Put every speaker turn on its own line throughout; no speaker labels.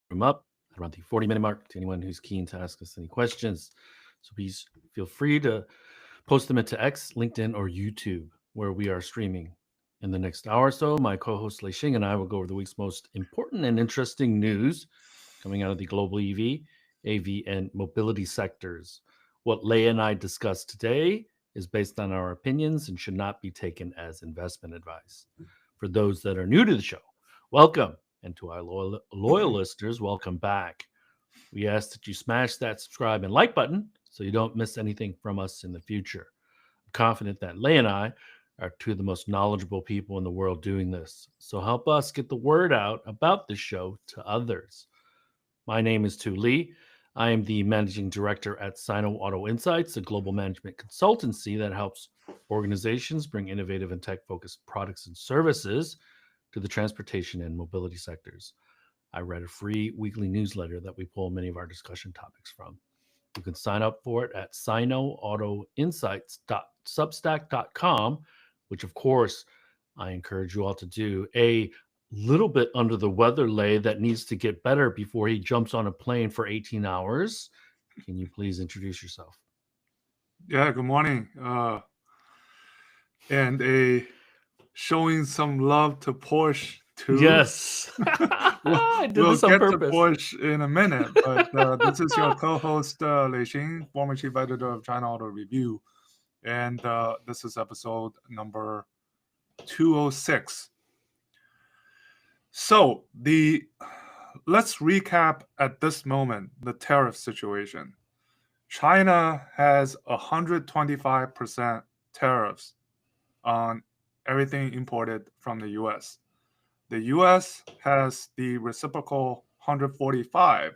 room up at around the 40-minute mark to anyone who's keen to ask us any questions. So please feel free to post them into X, LinkedIn, or YouTube, where we are streaming. In the next hour or so, my co-host Lei Xing and I will go over the week's most important and interesting news coming out of the global EV, AV, and mobility sectors. What Lei and I discuss today is based on our opinions and should not be taken as investment advice. For those that are new to the show, welcome. And to our loyal listeners, welcome back. We ask that you smash that subscribe and like button so you don't miss anything from us in the future. I'm confident that Lei and I are two of the most knowledgeable people in the world doing this. So help us get the word out about this show to others. My name is Tu Lee. I am the managing director at Sino Auto Insights, a global management consultancy that helps organizations bring innovative and tech focused products and services to the transportation and mobility sectors. I read a free weekly newsletter that we pull many of our discussion topics from. You can sign up for it at sinoautoinsights.substack.com, which of course I encourage you all to do. A little bit under the weather Lei that needs to get better before he jumps on a plane for 18 hours. Can you please introduce yourself?
Yeah, good morning. And showing some love to Porsche too.
Yes.
we'll,
I did
we'll
this on
get to
purpose.
Porsche in a minute, but this is your co-host Lei Xing, former chief editor of China Auto Review, and this is episode number 206. So let's recap at this moment the tariff situation. China has 125% tariffs on everything imported from the US. The US has the reciprocal 145%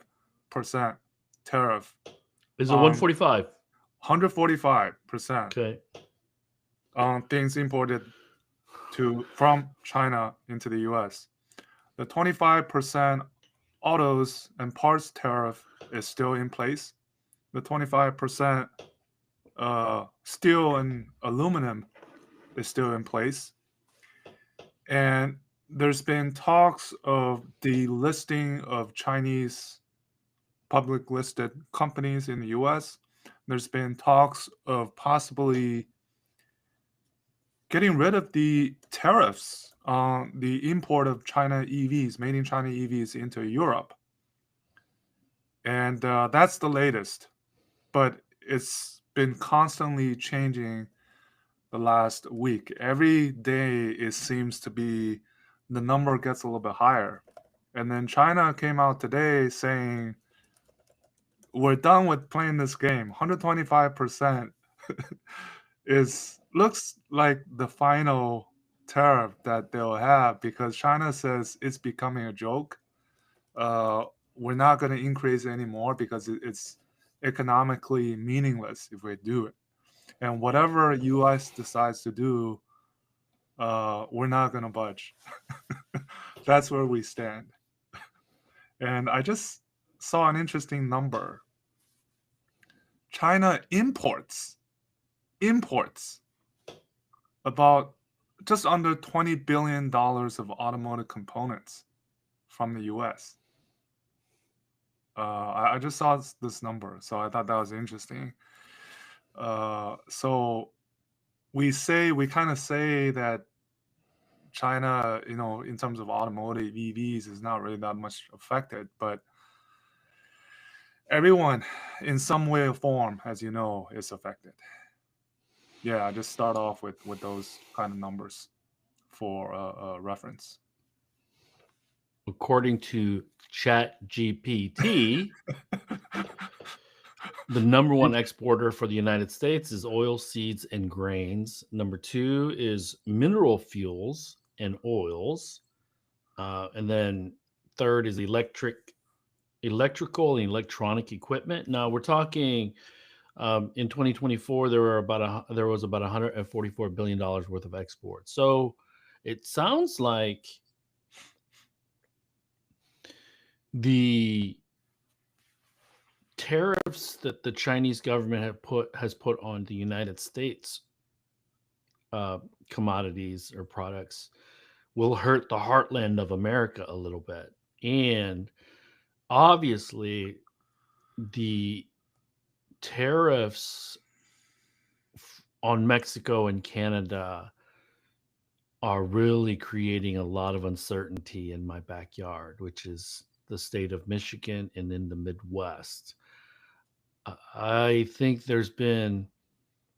tariff
Is it
on
145?
145%
Okay.
on things imported from China into the US. The 25% autos and parts tariff is still in place. The 25% steel and aluminum is still in place. And there's been talks of the listing of Chinese public listed companies in the US. There's been talks of possibly getting rid of the tariffs on the import of China EVs, made in China EVs into Europe. And that's the latest. But it's been constantly changing the last week. Every day it seems to be the number gets a little bit higher. And then China came out today saying, we're done with playing this game. 125% looks like the final tariff that they'll have because China says it's becoming a joke. We're not going to increase anymore because it's economically meaningless if we do it. And whatever US decides to do, we're not going to budge. That's where we stand. And I just saw an interesting number. China imports about just under $20 billion of automotive components from the US. I just saw this number, so I thought that was interesting. So we kind of say that China, in terms of automotive EVs, is not really that much affected, but everyone in some way or form, as you know, is affected. Yeah, I just start off with those kind of numbers for reference.
According to ChatGPT, the number one exporter for the United States is oil, seeds, and grains. Number two is mineral fuels and oils. And then third is electrical and electronic equipment. Now we're talking in 2024, there was about $144 billion worth of exports. So it sounds like the tariffs that the Chinese government has put on the United States commodities or products will hurt the heartland of America a little bit. And obviously the tariffs on Mexico and Canada are really creating a lot of uncertainty in my backyard, which is the state of Michigan and in the Midwest. I think there's been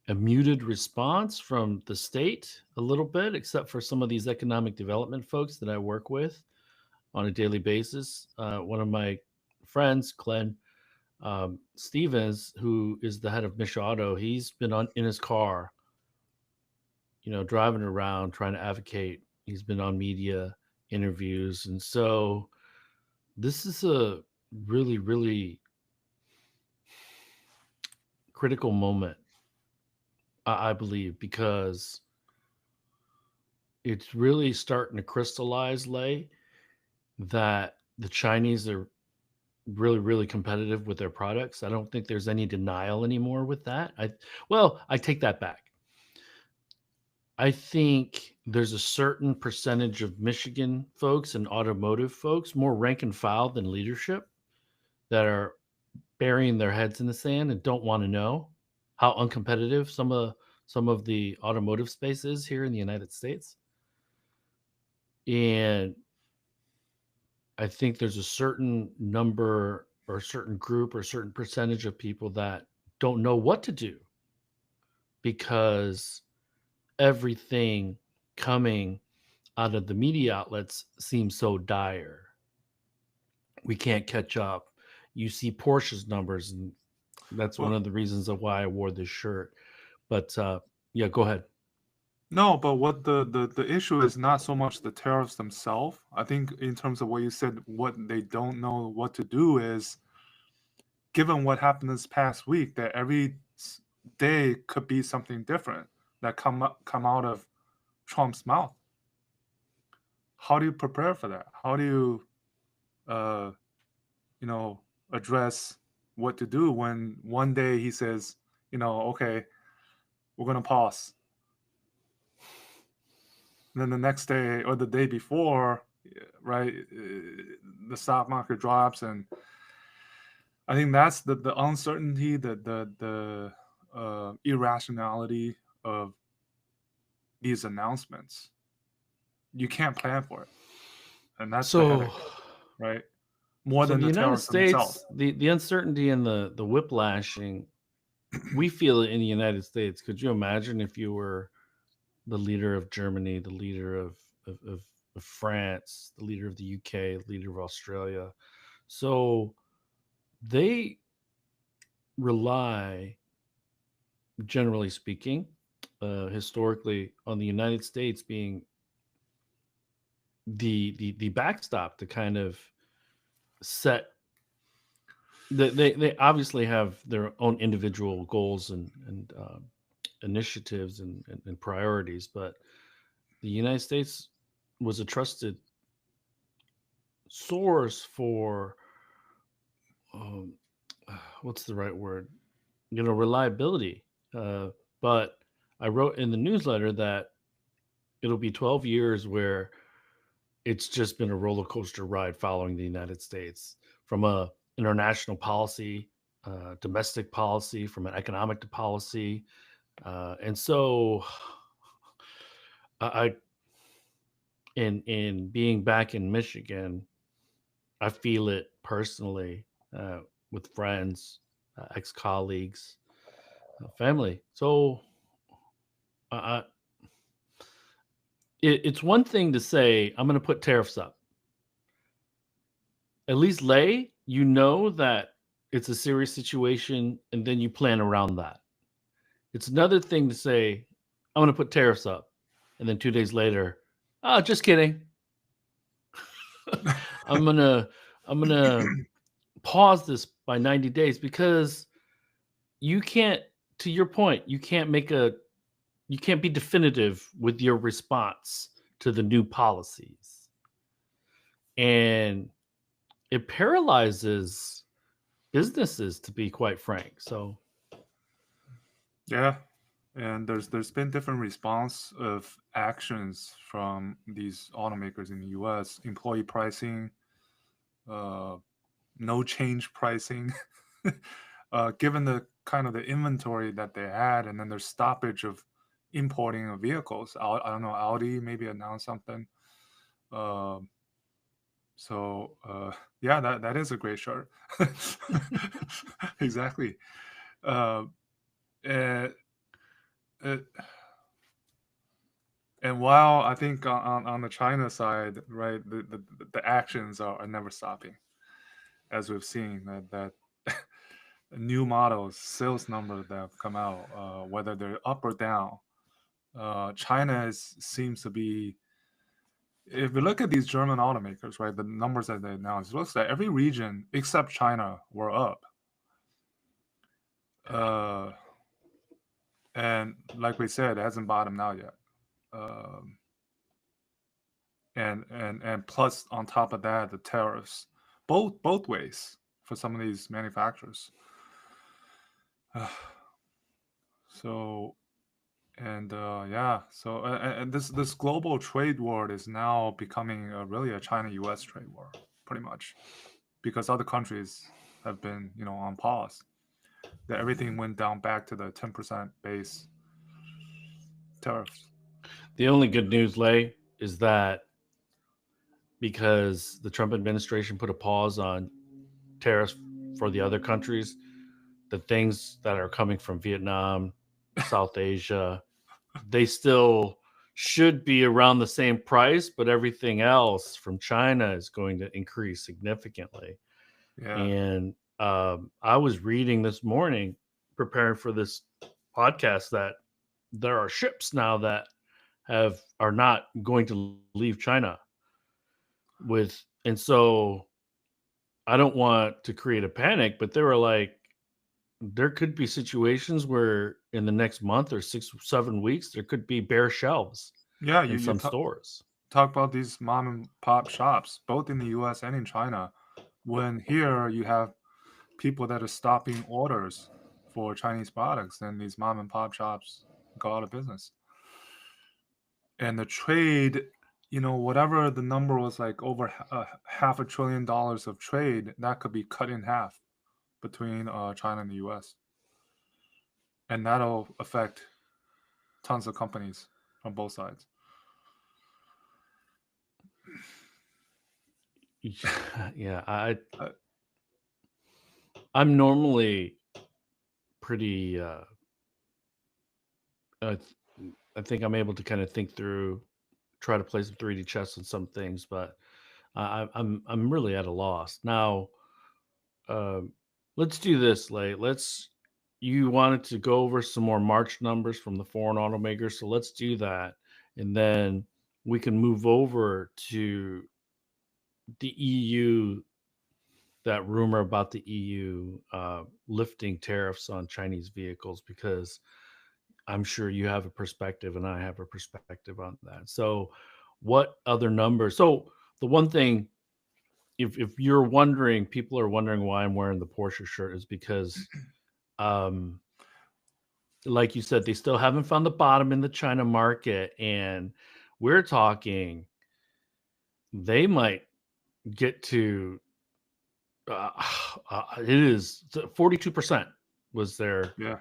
a muted response from the state a little bit, except for some of these economic development folks that I work with on a daily basis. One of my friends, Glenn Stevens, who is the head of Mish Auto, he's been on in his car, driving around trying to advocate. He's been on media interviews, and so this is a really, really critical moment, I believe, because it's really starting to crystallize, Lay, that the Chinese are really, really competitive with their products. I don't think there's any denial anymore with that. I take that back. I think there's a certain percentage of Michigan folks and automotive folks, more rank and file than leadership, that are burying their heads in the sand and don't want to know how uncompetitive some of the automotive space is here in the United States. And I think there's a certain number or a certain group or a certain percentage of people that don't know what to do because everything coming out of the media outlets seems so dire. We can't catch up. You see Porsche's numbers, and that's one
Well,
of the reasons of why I wore this shirt. But yeah, go ahead.
no, but what the issue is not so much the tariffs themselves. I think in terms of what you said, what they don't know what to do is, given what happened this past week, that every day could be something different that come out of Trump's mouth. How do you prepare for that? How do you uh, you know, address what to do when one day he says, okay, we're gonna pause. And then the next day or the day before, right, the stock market drops, and I think that's the uncertainty, the irrationality of these announcements. You can't plan for it, and that's the
So,
headache, right? More
so
than
the
the
United
tariffs themselves.
States, the uncertainty and the whiplashing, we feel it in the United States. Could you imagine if you were the leader of Germany, the leader of France, the leader of the UK, the leader of Australia? So they rely, generally speaking, historically, on the United States being the backstop to kind of set. They obviously have their own individual goals and initiatives and priorities, but the United States was a trusted source for um, what's the right word? Reliability. Uh, but I wrote in the newsletter that it'll be 12 years where it's just been a roller coaster ride following the United States, from a international policy, domestic policy, from an economic policy, and so I in being back in Michigan, I feel it personally, with friends, ex colleagues, family. So I, it's one thing to say I'm going to put tariffs up. At least you know that it's a serious situation, and then you plan around that. It's another thing to say I'm going to put tariffs up, and then 2 days later, oh, just kidding. I'm gonna I'm gonna pause this by 90 days because you can't. To your point, you can't be definitive with your response to the new policies, and it paralyzes businesses, to be quite frank. So
Yeah, and there's been different response of actions from these automakers in the U.S. Employee pricing, uh, no change pricing. Given the kind of the inventory that they had, and then their stoppage of importing of vehicles. I don't know, Audi maybe announced something. Um, so yeah, that is a great shirt. Exactly. Uh, and, uh, and while I think on the China side, right, the actions are never stopping, as we've seen that new models, sales numbers that have come out, whether they're up or down, China seems to be. If you look at these German automakers, right, the numbers that they announced, it looks like every region except China were up. Uh, and like we said, it hasn't bottomed out yet. Um, and plus on top of that, the tariffs, both ways for some of these manufacturers. So yeah, so and this global trade war is now becoming really a China-U.S. trade war, pretty much, because other countries have been on pause. That everything went down back to the 10% base tariffs.
The only good news, Lay, is that because the Trump administration put a pause on tariffs for the other countries, the things that are coming from Vietnam, South Asia, they still should be around the same price, but everything else from China is going to increase significantly.
Yeah,
And I was reading this morning, preparing for this podcast, that there are ships now that are not going to leave China with, and so I don't want to create a panic, but they were like, there could be situations where in the next month or 6 or 7 weeks, there could be bare shelves
yeah.
in
You
some stores.
talk about these mom and pop shops, both in the U.S. and in China. When here you have people that are stopping orders for Chinese products, and these mom and pop shops go out of business. And the trade, whatever the number was, like over $500 billion of trade, that could be cut in half between China and the U.S. And that'll affect tons of companies from both sides.
Yeah,
Uh,
I'm normally pretty. Uh, I think I'm able to kind of think through, try to play some 3D chess on some things, but I'm really at a loss now. Um, let's do this, Lay. Let's. You wanted to go over some more March numbers from the foreign automakers, so let's do that, and then we can move over to the EU. That rumor about the EU lifting tariffs on Chinese vehicles, because I'm sure you have a perspective and I have a perspective on that. So, what other numbers? So, the one thing, if you're wondering, people are wondering why I'm wearing the Porsche shirt, is because, um, like you said, they still haven't found the bottom in the China market, and we're talking they might get to uh, it is 42% was their
yeah,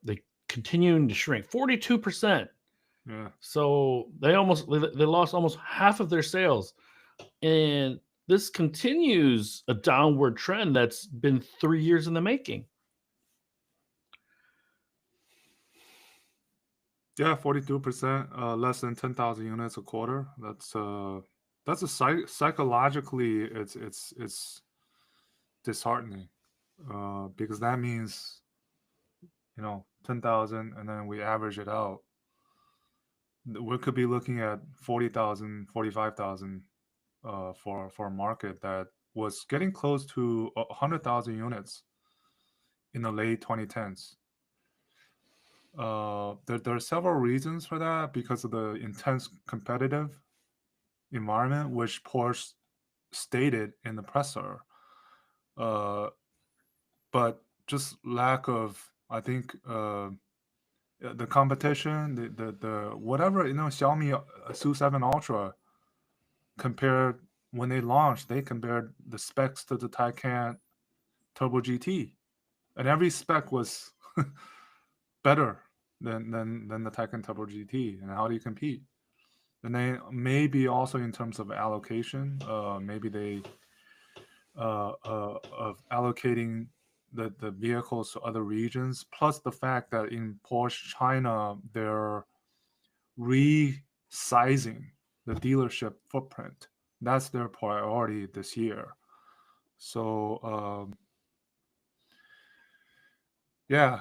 they continuing to shrink 42%.
yeah,
So they lost almost half of their sales, and this continues a downward trend that's been 3 years in the making.
yeah. 42%, less than 10,000 units a quarter. That's psychologically, it's disheartening, because that means 10,000, and then we average it out. We could be looking at 40,000, 45,000, for a market that was getting close to 100,000 units in the late 2010s. There are several reasons for that, because of the intense competitive environment, which Porsche stated in the presser. Uh, but just lack of, I think, the competition, the whatever, Xiaomi SU7 Ultra compared when they launched, they compared the specs to the Taycan Turbo GT, and every spec was better than the Taycan Turbo GT. And how do you compete? And then maybe also in terms of allocation, maybe they of allocating the vehicles to other regions, plus the fact that in Porsche China they're resizing the dealership footprint. That's their priority this year. So yeah,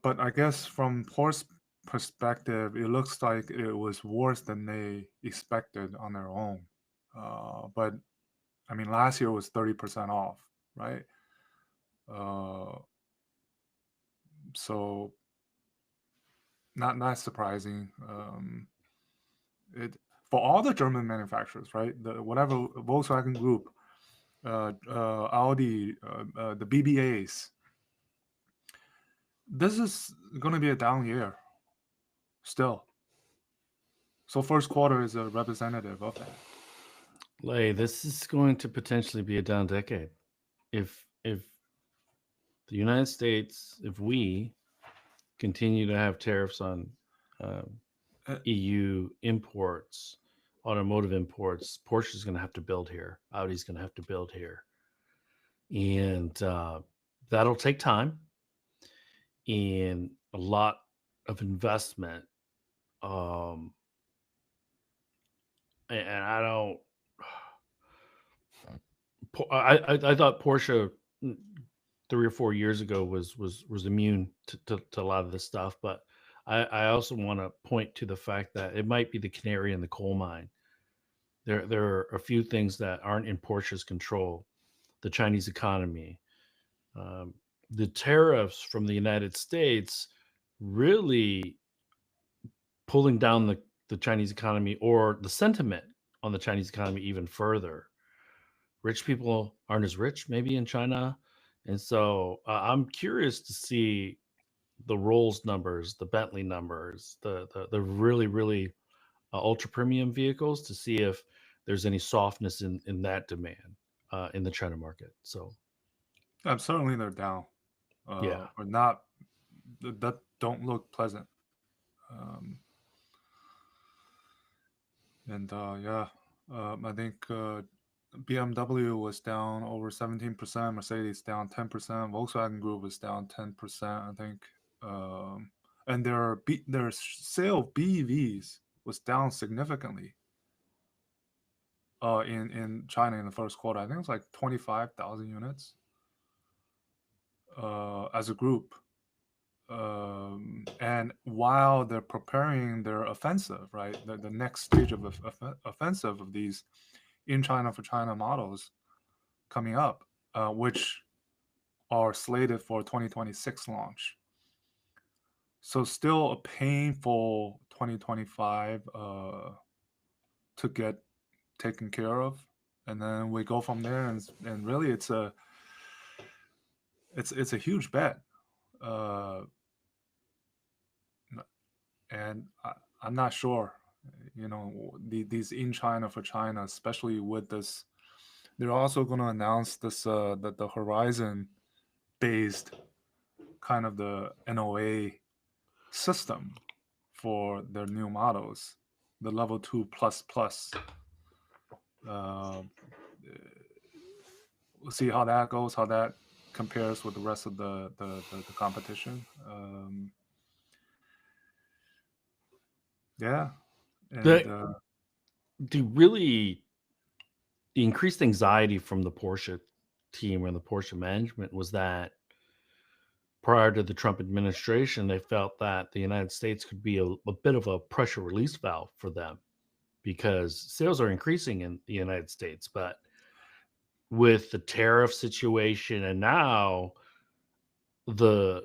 but I guess from Porsche's perspective, it looks like it was worse than they expected on their own. But I mean, last year was 30% off, right? Uh, so not surprising. It for all the German manufacturers, right? The whatever Volkswagen Group, Audi, the BBAs. This is going to be a down year still. So first quarter is a representative of that.
Lay, this is going to potentially be a down decade. If the United States, if we continue to have tariffs on uh,
Uh,
EU imports, automotive imports, Porsche's going to have to build here. Audi's going to have to build here, and that'll take time and a lot of investment. Um, and I don't. I thought Porsche 3 or 4 years ago was immune to a lot of this stuff, but I also want to point to the fact that it might be the canary in the coal mine. There are a few things that aren't in Porsche's control. The Chinese economy, um, the tariffs from the United States, really pulling down the Chinese economy or the sentiment on the Chinese economy even further. Rich people aren't as rich maybe in China. And so I'm curious to see the Rolls numbers, the Bentley numbers, the really, really ultra premium vehicles to see if there's any softness in that demand in the China market. So,
certainly they're down,
yeah.
or not. That don't look pleasant. Um, and yeah, I think BMW was down over 17%, Mercedes down 10%, Volkswagen Group was down 10%, I think. Um, and their sale of BEVs was down significantly in China in the first quarter. I think it was like 25,000 units as a group. And while they're preparing their offensive, right, the next stage of offensive of these in China for China models coming up, which are slated for 2026 launch. So still a painful 2025 to get taken care of, and then we go from there. And really, it's a huge bet, uh, and I'm not sure. These in China for China, especially with this, they're also going to announce this the Horizon based kind of the NOA system for their new models, the level 2 plus plus. We'll see how that goes, how that compares with the rest of the competition. Yeah, and
The increased anxiety from the Porsche team and the Porsche management was that prior to the Trump administration, they felt that the United States could be a bit of a pressure release valve for them because sales are increasing in the United States. But with the tariff situation and now the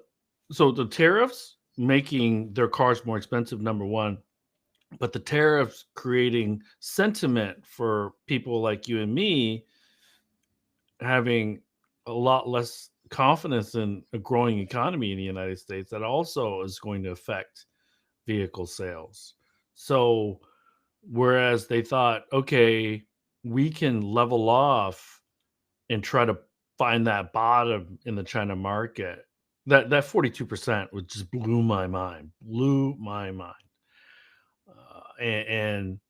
the tariffs making their cars more expensive, number one, but the tariffs creating sentiment for people like you and me having a lot less confidence in a growing economy in the United States that also is going to affect vehicle sales. So whereas they thought, okay, we can level off and try to find that bottom in the China market. That 42% would just blew my mind. Blew my mind. And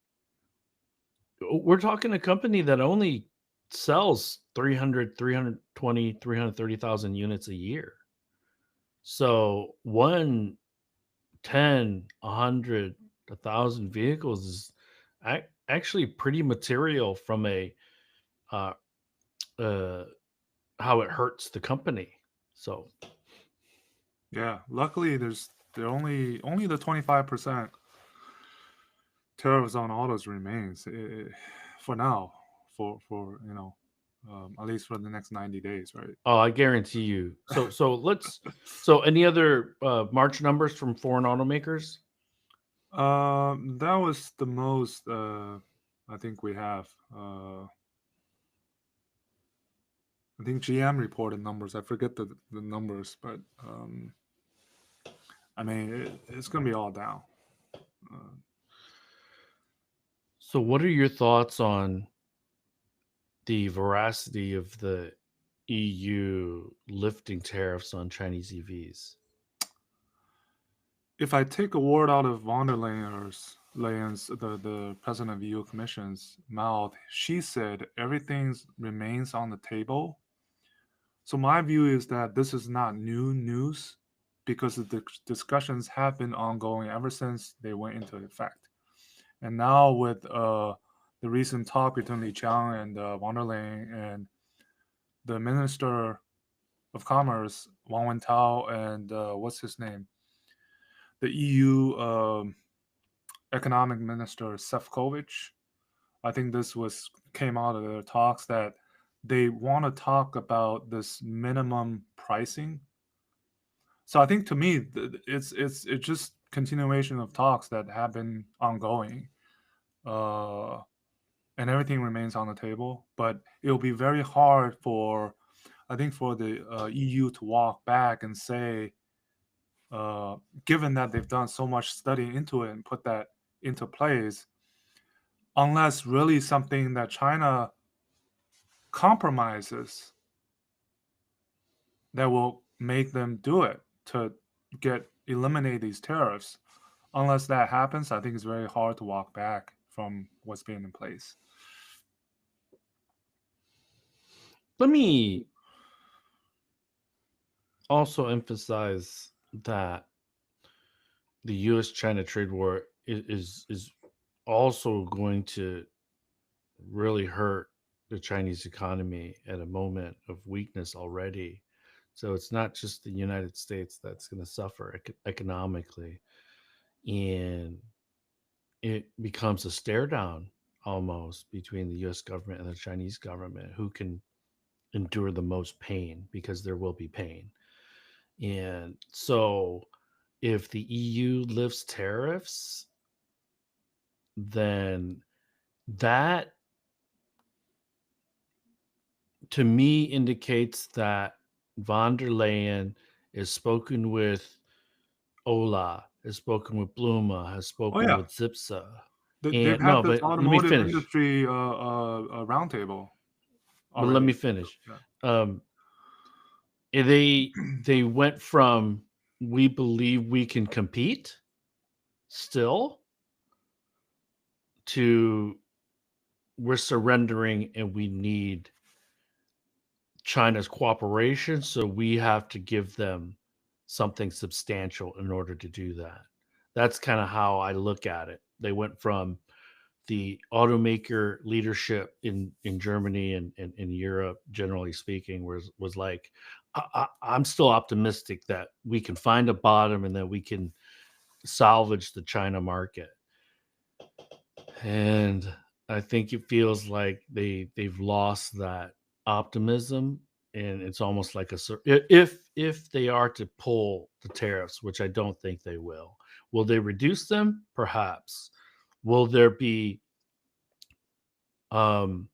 we're talking a company that only sells 300, 320, 330,000 units a year. So 10, 100, 1,000 vehicles is actually pretty material from a uh, uh, how it hurts the company. So
Yeah, luckily there only the 25% tariffs on autos remains for now, for at least for the next 90 days, right?
oh, I guarantee you. So any other March numbers from foreign automakers?
That was the most I think we have. I think GM reported numbers. I forget the numbers, but I mean it's gonna be all down. Uh,
So what are your thoughts on the veracity of the EU lifting tariffs on Chinese EVs?
if I take a word out of von der Leyen's the president of EU Commission's mouth, she said everything remains on the table. So my view is that this is not new news because the discussions have been ongoing ever since they went into effect. And now with the recent talk between Li Qiang and von der Leyen and the Minister of Commerce Wang Wentao and what's his name, the EU Economic Minister Sefcovic, I think this was came out of their talks that they want to talk about this minimum pricing. So I think to me, it's just continuation of talks that have been ongoing, uh, and everything remains on the table. But it'll be very hard for, I think, for the EU to walk back and say, given that they've done so much study into it and put that into place, unless really something that China compromises that will make them do it to eliminate these tariffs. Unless that happens, I think it's very hard to walk back from what's being in place.
Let me also emphasize that the U.S. China trade war is also going to really hurt the Chinese economy at a moment of weakness already. So it's not just the United States that's going to suffer economically, and it becomes a stare down almost between the U.S. government and the Chinese government, who can endure the most pain, because there will be pain. And so if the EU lifts tariffs, then that to me indicates that von der Leyen has spoken with Ola, has spoken with Bluma, has
Oh
spoken
yeah,
with Zipsa.
they've
And
had
no,
this
but let me
automotive
finish.
industry roundtable
But let
already.
me finish.
Yeah.
Um, they went from we believe we can compete still to we're surrendering and we need China's cooperation, so we have to give them something substantial in order to do that. That's kind of how I look at it. They went from the automaker leadership in Germany and in Europe, generally speaking, was like, I'm still optimistic that we can find a bottom and that we can salvage the China market. And I think it feels like they've lost that optimism, and it's almost like if they are to pull the tariffs, which I don't think they will they reduce them? Perhaps. Will there be um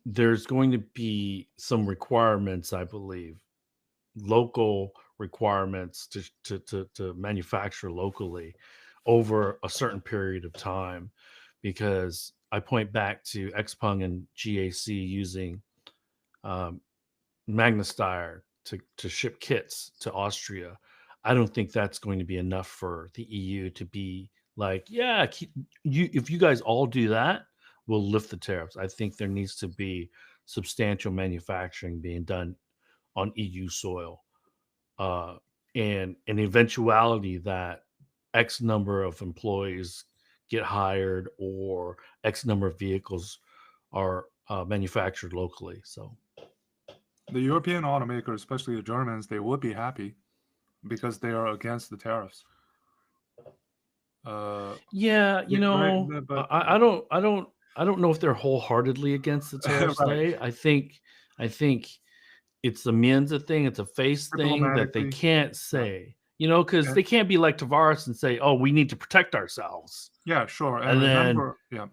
there's going to be some requirements, I believe, local requirements to manufacture locally over a certain period of time, because I point back to Xpeng and GAC using um, Magnasteyr to ship kits to Austria. I don't think that's going to be enough for the EU to be like, yeah, if you guys all do that, we'll lift the tariffs. I think there needs to be substantial manufacturing being done on EU soil, uh, and an eventuality that X number of employees get hired or X number of vehicles are manufactured locally. So
The European automakers, especially the Germans, they would be happy because they are against the tariffs.
yeah,
Right, but
I don't know if they're wholeheartedly against the tariffs,
right,
Lay. I think it's a Mienza thing, it's a face thing that they
diplomatically,
can't
yeah,
say, because
and,
they can't be like Tavares and say, "Oh, we need to protect ourselves,"
yeah, sure. And
and then
remember, yeah.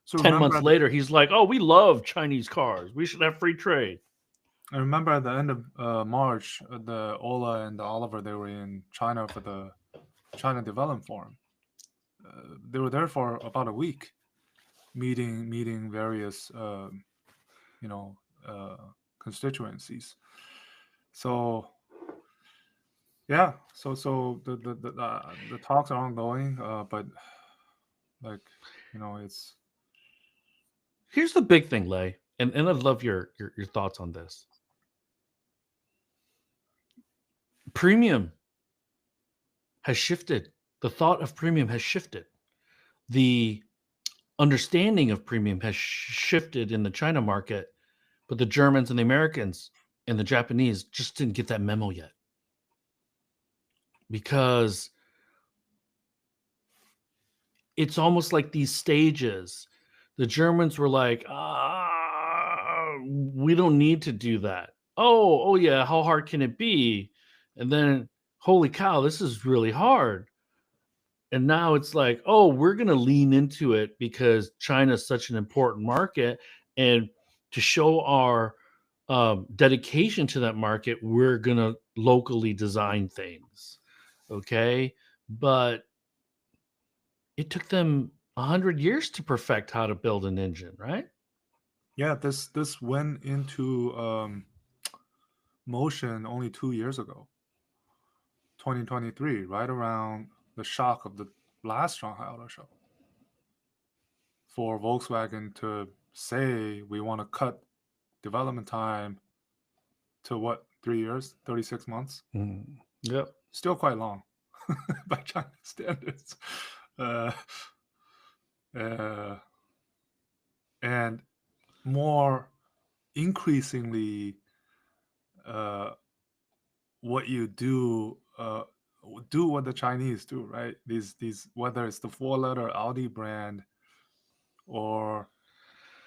So
10 months later, he's like, "Oh, we love Chinese cars. We should have free trade."
I remember at the end of March, the Ola and the Oliver, they were in China for the China Development Forum. They were there for about a week, meeting various you know uh, constituencies. So yeah, so the talks are ongoing, but like it's
Here's the big thing, Lay, and I'd love your thoughts on this. Premium has shifted. The thought of premium has shifted. The understanding of premium has shifted in the China market, but the Germans and the Americans and the Japanese just didn't get that memo yet, because it's almost like these stages. The Germans were like, we don't need to do that. Oh yeah, how hard can it be? And then, holy cow, this is really hard. And now it's like, oh, we're going to lean into it because China is such an important market. And to show our dedication to that market, we're going to locally design things. Okay. But it took them 100 years to perfect how to build an engine, right?
yeah, this went into motion only 2 years ago, 2023, right around the shock of the last Shanghai Auto Show, for Volkswagen to say we want to cut development time to what, 3 years, 36 months,
Yep.
still quite long by Chinese standards. Uh, uh, and more increasingly, uh, what you do what the Chinese do, right? These whether it's the 4-letter Audi brand or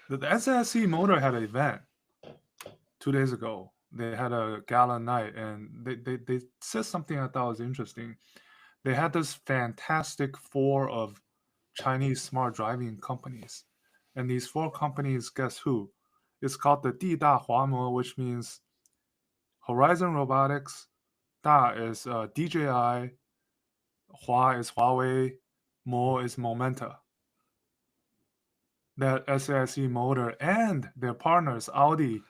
the SSC Motor had an event 2 days ago. They had a gala night, and they said something I thought was interesting. They had this fantastic four of Chinese smart driving companies, and these four companies, guess who? It's called the 地大华模, which means Horizon Robotics. Da is DJI, Hua is Huawei, Mo is Momenta. That SAIC Motor and their partners Audi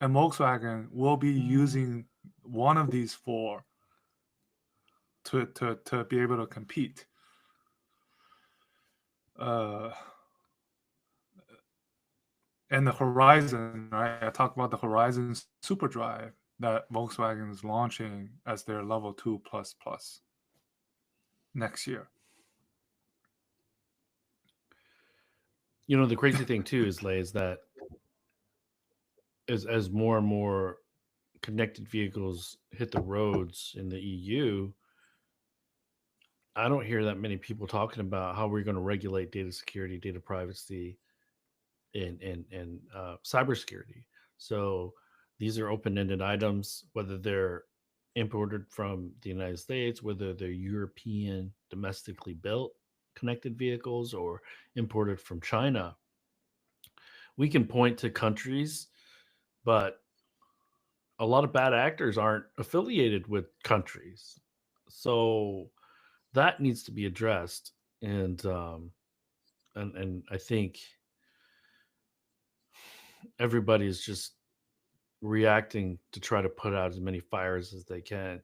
and Volkswagen will be using one of these four to be able to compete. And the Horizon, right? I talked about the Horizon Superdrive that Volkswagen is launching as their level 2 plus next year.
The crazy thing too is, Lay, is that as more and more connected vehicles hit the roads in the EU, I don't hear that many people talking about how we're going to regulate data security, data privacy, and cybersecurity. So these are open-ended items, whether they're imported from the United States, whether they're European domestically built connected vehicles, or imported from China. We can point to countries, but a lot of bad actors aren't affiliated with countries. So that needs to be addressed. And and I think everybody is just reacting to try to put out as many fires as they can.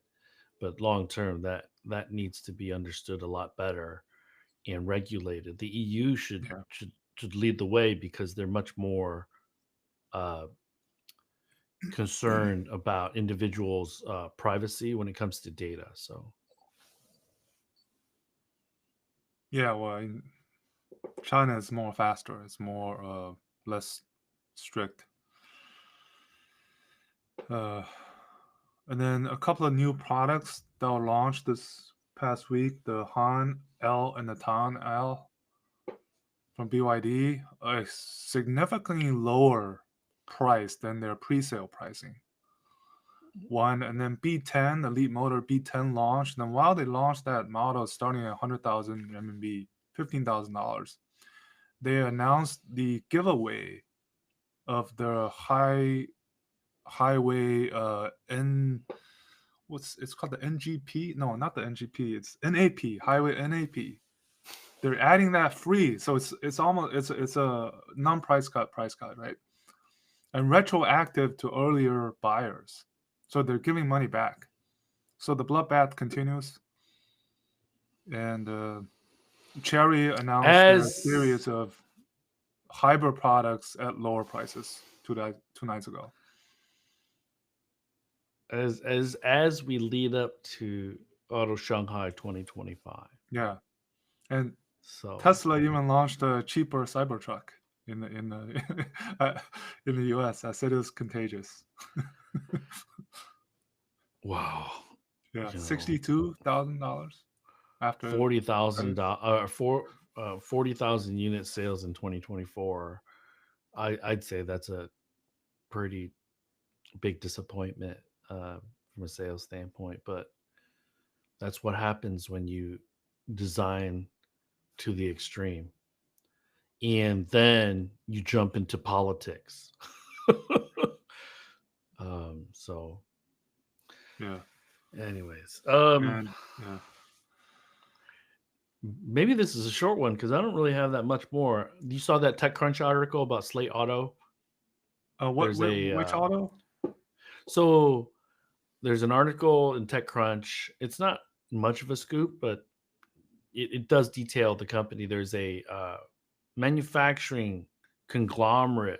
But long term, that needs to be understood a lot better and regulated. The EU
Yeah.
should lead the way because they're much more uh, concerned about individuals' privacy when it comes to data. So
Yeah. Well, China is more faster. It's more less strict. Uh, and then a couple of new products that were launched this past week: the Han L and the Tan L from BYD, a significantly lower price than their pre-sale pricing. One, and then B10, the Elite Motor B10 launched. And then while they launched that model starting at 100,000 RMB, $15,000, they announced the giveaway of the highway N what's it's called the NGP? No, not the NGP. It's NAP, highway NAP. They're adding that free, so it's almost it's a non-price cut price cut, right? And retroactive to earlier buyers, so they're giving money back. So the bloodbath continues, and Cherry announced a
as
series of hybrid products at lower prices two nights ago.
as we lead up to Auto Shanghai 2025.
Yeah, and
So
Tesla even launched a cheaper Cybertruck in the in the US. I said it was contagious.
wow,
Yeah,
you know,
$62,000 after.
40,000 unit sales in 2024. I'd say that's a pretty big disappointment from a sales standpoint, but that's what happens when you design to the extreme and then you jump into politics. So
Yeah,
anyways,
and yeah.
maybe this is a short one because I don't really have that much more. You saw that TechCrunch article about Slate Auto.
What
There's a
which auto?
so there's an article in TechCrunch. It's not much of a scoop, but it does detail the company. There's a manufacturing conglomerate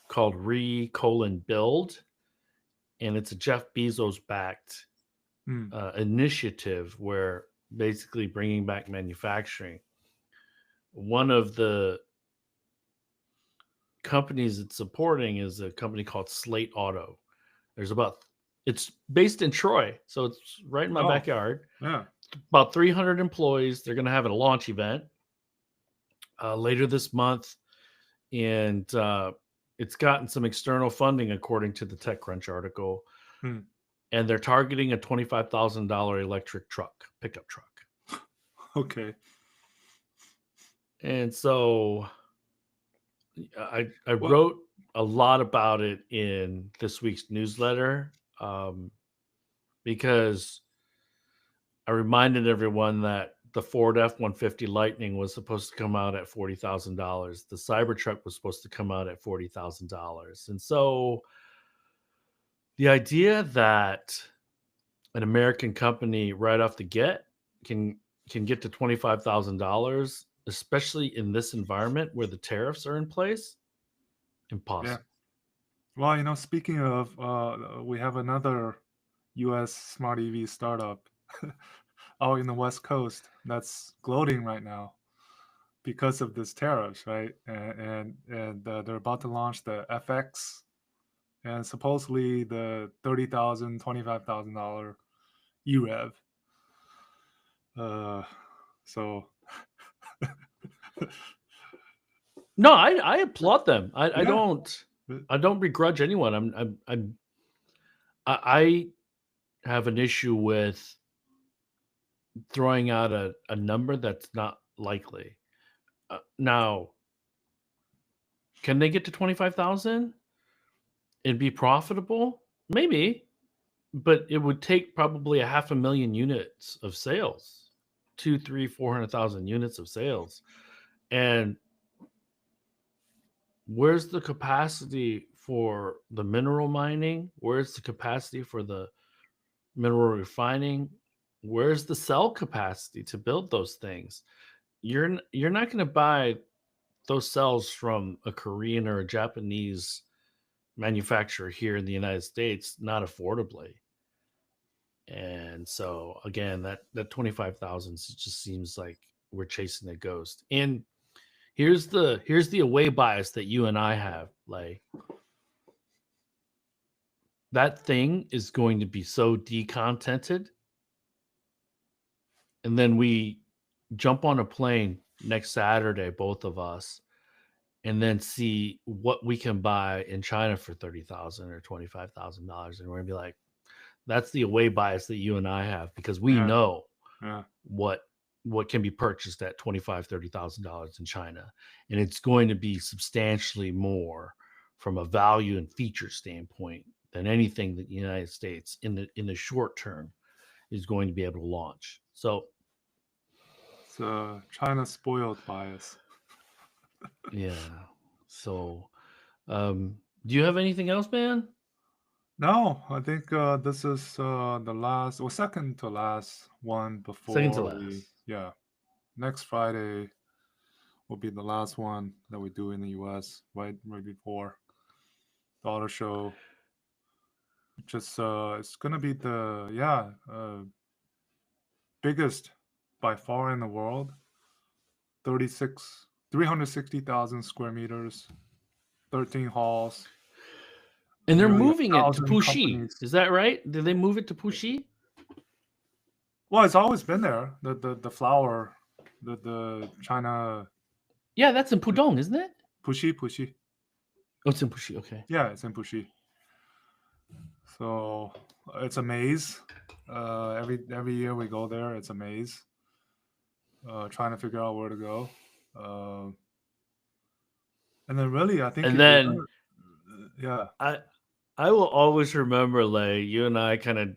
called Build, and it's a Jeff Bezos backed
Hmm.
initiative where basically bringing back manufacturing. One of the companies it's supporting is a company called Slate Auto. There's about it's based in Troy, so it's right in my
Oh,
backyard.
yeah.
About 300 employees. They're going to have a launch event later this month, and it's gotten some external funding according to the TechCrunch article,
Hmm.
and they're targeting a $25,000 electric pickup truck.
Okay.
And so I
Well,
wrote a lot about it in this week's newsletter because I reminded everyone that the Ford F-150 Lightning was supposed to come out at $40,000. The Cybertruck was supposed to come out at $40,000. And so the idea that an American company right off the get can get to $25,000, especially in this environment where the tariffs are in place,
yeah.
impossible.
Well, speaking of, we have another U.S. smart EV startup out in the West Coast that's gloating right now because of this tariffs, right? And they're about to launch the FX, and supposedly the $30,000, $25,000 EREV. Uh, so
No, I applaud them.
yeah,
I don't begrudge anyone. I have an issue with throwing out a number that's not likely. Now, can they get to 25,000 and be profitable? Maybe, but it would take probably a half a million units of sales, two, three, 400,000 units of sales. And where's the capacity for the mineral mining? Where's the capacity for the mineral refining? Where's the cell capacity to build those things? You're not going to buy those cells from a Korean or a Japanese manufacturer here in the United States, not affordably. And so again, that 25,000 just seems like we're chasing a ghost. And here's the away bias that you and I have. Like, that thing is going to be so decontented, and then we jump on a plane next Saturday, both of us, and then see what we can buy in China for $30,000 or $25,000, and we're gonna be like, that's the away bias that you and I have, because we
Yeah.
know
Yeah.
what can be purchased at $25,000-$30,000 in China, and it's going to be substantially more from a value and feature standpoint than anything that the United States in the short term is going to be able to launch. So
It's China spoiled bias.
yeah. So do you have anything else, man?
No, I think this is the last or second to last one
Second to
before we,
last.
yeah, next Friday will be the last one that we do in the US, right before the auto show. Just it's gonna be the, yeah, biggest by far in the world. 360,000 square meters, 13 halls,
And they're
nearly a
moving it to
thousand
Puxi.
companies.
Is that right? Did they move it to Puxi?
Well, it's always been there. The flower, the China
Yeah, that's in Pudong, isn't it?
Pushi.
Oh, it's in Puxi. Okay.
Yeah, it's in Pushi. So it's a maze. Every year we go there, it's a maze. Trying to figure out where to go. Uh, and then really, I think
And
if you're
then
gonna, yeah,
I I will always remember, like, you and I kind of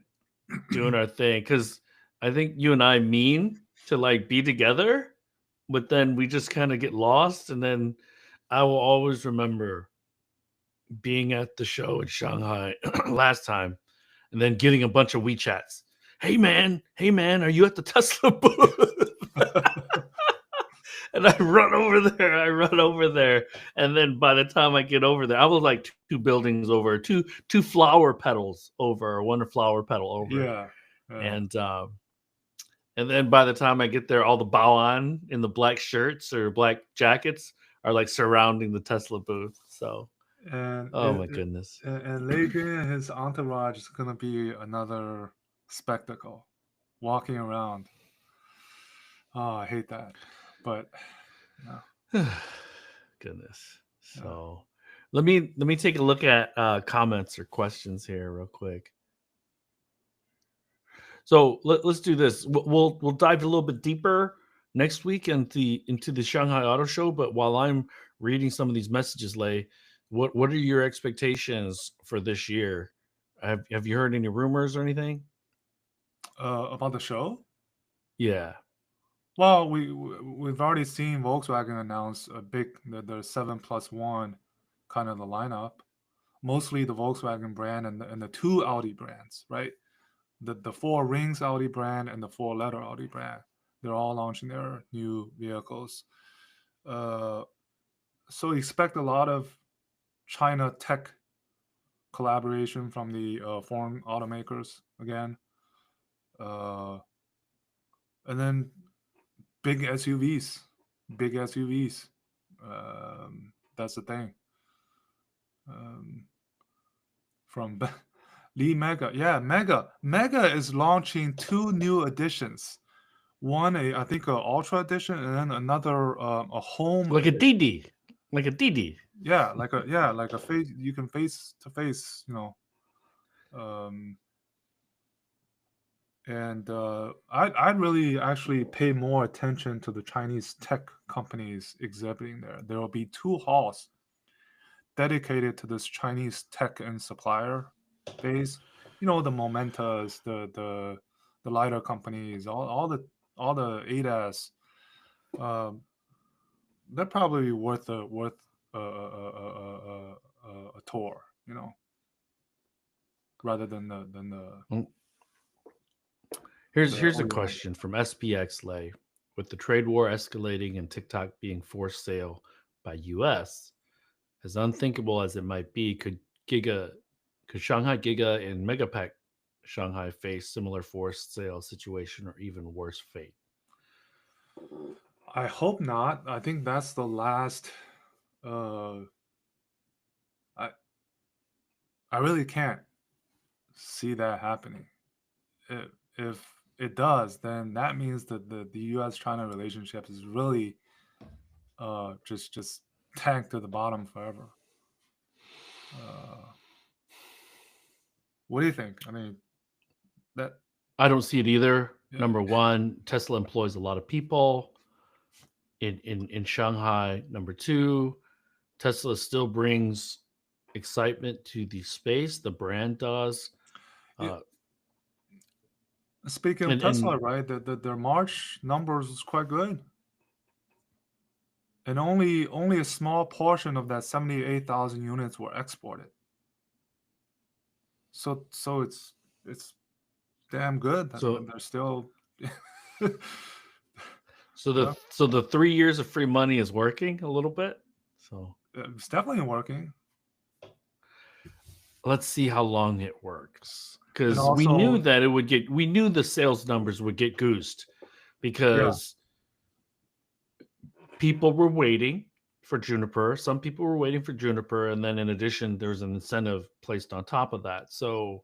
doing our thing, because I think you and I mean to like be together, but then we just kind of get lost. And then I will always remember being at the show in Shanghai last time, and then getting a bunch of WeChats. Hey man, are you at the Tesla booth? And I run over there, and then by the time I get over there, I was like two buildings over, two flower petals over, one flower petal over,
yeah, yeah,
and then by the time I get there, all the Baoan in the black shirts or black jackets are like surrounding the Tesla booth. So,
and
oh my goodness.
and Lei Jun and his entourage is gonna be another spectacle, walking around. Oh, I hate that, but yeah,
Goodness.
yeah.
So, let me take a look at comments or questions here real quick. So let's do this. We'll dive a little bit deeper next week into the Shanghai Auto Show. But while I'm reading some of these messages, Lei, what are your expectations for this year? Have you heard any rumors or anything?
About the show.
Yeah.
Well, we've already seen Volkswagen announce a big the 7+1 kind of the lineup. Mostly the Volkswagen brand and the two Audi brands, right? The four rings Audi brand and the four letter Audi brand. They're all launching their new vehicles. Uh, so expect a lot of China tech collaboration from the foreign automakers again. Uh, and then big SUVs, big SUVs. That's the thing. Um, from Lee Mega, yeah, Mega is launching two new editions. One, I think, a Ultra edition, and then another a Home
Like a
edition.
Didi. Like a Didi.
Like a face you can face to face, um, and I'd really actually pay more attention to the Chinese tech companies exhibiting there. There will be two halls dedicated to this Chinese tech and supplier base. The Momentas, the lidar companies, all the ADAS, um, they're probably worth a tour, rather than
Mm. Here's
the
here's a
OEM.
question from SPX Lay. With the trade war escalating and TikTok being forced sale by US, as unthinkable as it might be, Giga could Shanghai Giga and Megapack Shanghai face similar forced sale situation or even worse fate?
I hope not. I think that's the last. Uh, I I really can't see that happening. If it does, then that means that the U.S. China relationship is really just tanked to the bottom forever. Uh, what do you think? I mean, that
I don't see it either.
yeah,
Number one, Tesla employs a lot of people in Shanghai. Number two, Tesla still brings excitement to the space. The brand does.
yeah.
Uh,
Speaking of
and
Tesla, right? Their March numbers is quite good, and only a small portion of that 78,000 units were exported. So it's damn good that
so
they're still. Yeah,
so the 3 years of free money is working a little bit. So
it's definitely working,
let's see how long it works.
and
Because we knew
also
that we knew the sales numbers would get goosed
yeah,
because people were waiting for Juniper. Some people were waiting for Juniper, and then in addition, there's an incentive placed on top of that. So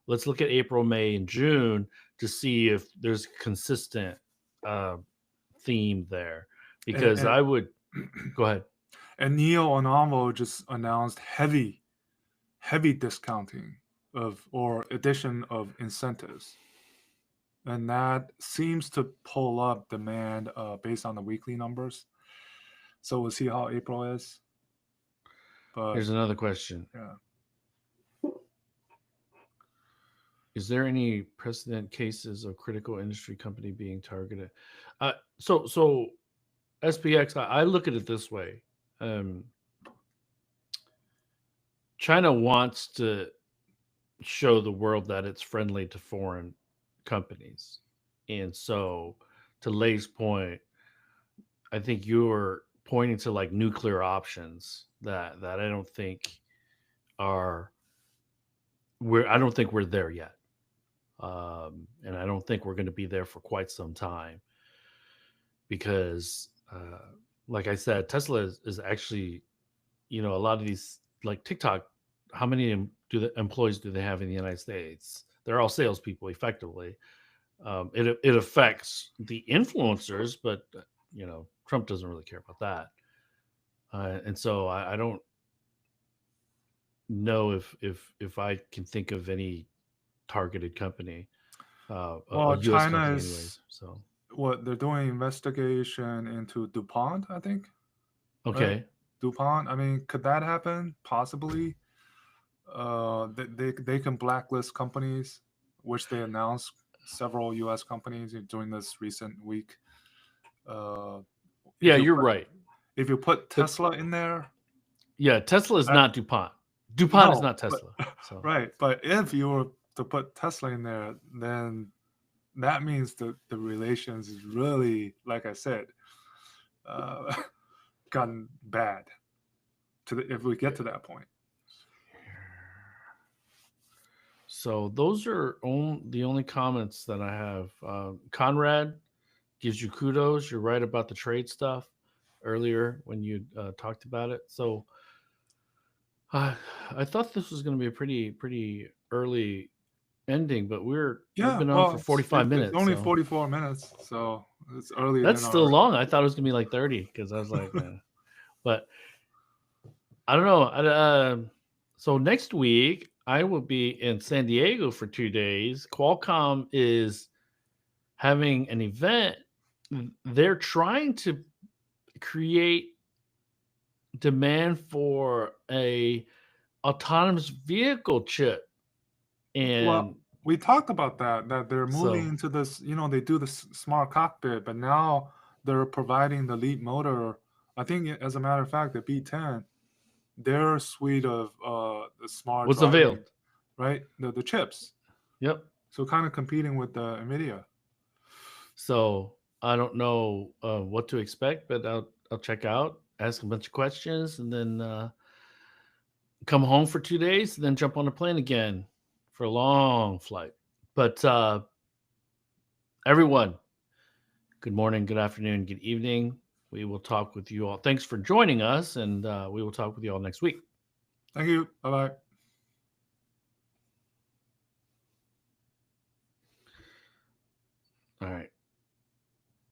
let's look at April, May, and June to see if there's consistent uh, theme there.
and,
Because I would go ahead.
and Neo and Onvo just announced heavy discounting of or addition of incentives, and that seems to pull up demand based on the weekly numbers. So we'll see how April is, but
Here's another question:
yeah,
is there any precedent cases of critical industry company being targeted? So SPX, I look at it this way. Um, China wants to show the world that it's friendly to foreign companies. And so, to Lay's point, I think you're pointing to like nuclear options that I don't think are I don't think we're there yet. And I don't think we're going to be there for quite some time because, like I said, Tesla is actually, a lot of these like TikTok. How many employees do they have in the United States? They're all salespeople, effectively. It affects the influencers, but Trump doesn't really care about that. And so I don't know if I can think of any targeted company, a
well,
U.S.
China
company,
is
anyways. So
what they're doing investigation into DuPont, I think, right?
okay,
DuPont. I mean, could that happen? Possibly. They can blacklist companies, which they announced several U.S. companies during this recent week. Uh,
yeah,
if you
you're
put
right.
if you put
But
Tesla in there,
yeah, Tesla is
that,
not DuPont. DuPont is
no,
not
but
Tesla. So
right. But if you were to put Tesla in there, then that means the relations is really, like I said, uh, gotten bad if we get to that point.
so those are the only comments that I have. Conrad gives you kudos. You're right about the trade stuff earlier when you talked about it. So uh, I thought this was going to be a pretty early ending, but we've
Yeah,
been on for
well,
45
it's
minutes,
only
so
44 minutes, so it's earlier
that's
than
still
our.
long. I thought it was going to be like 30 because I was like, but I don't know. So next week I will be in San Diego for 2 days. Qualcomm is having an event. They're trying to create demand for a autonomous vehicle chip,
Well,
and
we talked about that they're moving
so
into this. They do the smart cockpit, but now they're providing the lead motor I think, as a matter of fact, the B10, their suite of the smart
Was
driving,
unveiled.
right? The chips.
Yep.
So kind of competing with the NVIDIA.
So I don't know what to expect, but I'll check out, ask a bunch of questions, and then come home for 2 days, and then jump on a plane again for a long flight. But everyone, good morning, good afternoon, good evening. We will talk with you all. Thanks for joining us, and we will talk with you all next week.
Thank you. Bye-bye.
All right.